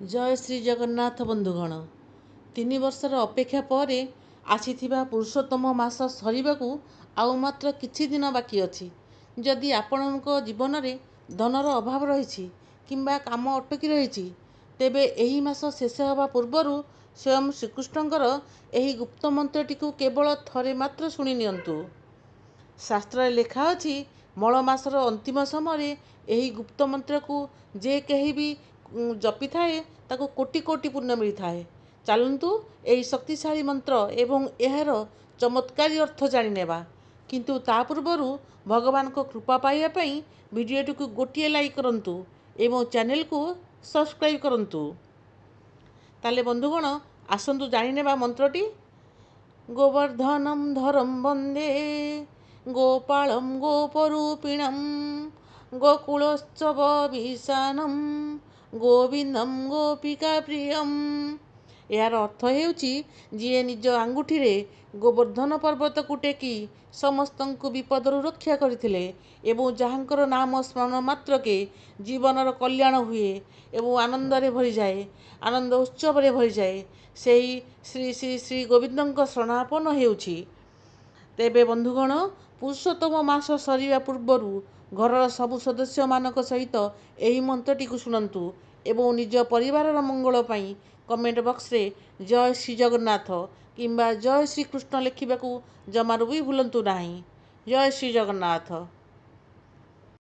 जय श्री जगन्नाथ बंधुगण। 3 वर्षर अपेक्षा पर आसीथिबा पुरुषोत्तम मास सरिबाकू आउ मात्र किछि दिन बाकी अछि। जदि आपणक जीवन में धनर अभाव रही किंबा काम अटकी रही तेबे एही मास शेष होगा पूर्वर स्वयं श्रीकृष्णकर एही गुप्त मंत्रटी केवल थरे मात्र शुणी नियंतु। शास्त्र लेखा अछि मल मासर अंतिम समय एही गुप्त मंत्र को जे कहीं भी जपि थाए ताको कोटि कोटि पुण्य मिलता है। चलतु यही शक्तिशाली मंत्र एवं यार चमत्कारी अर्थ जानिनेबा, किंतु ता पूर्वर भगवान को कृपा पाइबापी वीडियोटी को गोटे लाइक करंतु एवं चैनल को सब्सक्राइब करंतु। ताले बंधुगण आसंतु जानिनेबा मंत्रटी। गोवर्धनम धरम वंदे गोपालम गोपरूपिणम गोकुलोत्सव विशानम गोविंदम गोपिका प्रियम। यार अर्थ हेउची जी निज आंगुठी रे गोवर्धन पर्वत को टेकी समस्त विपदर रक्षा करथिले एवं जहाँकर नाम स्मरण मात्र के जीवनर कल्याण हुए एवं आनंद रे भरी जाए, आनंद उत्सव रे भरी जाए, सेही श्री श्री श्री गोविंद शरणापन हेउची। तेबे बंधुगण पुरुषोत्तम मास सरिया पूर्वर घरर सबु सदस्य मानक सहित एही मंत्रटी को शुणंतु एवं निज परिवार मंगल पाई कमेंट बॉक्स रे जय श्री जगन्नाथ किंबा जय श्री कृष्ण लिखिबाकू जमारू भी भूलंतु नाही। जय श्री जगन्नाथ।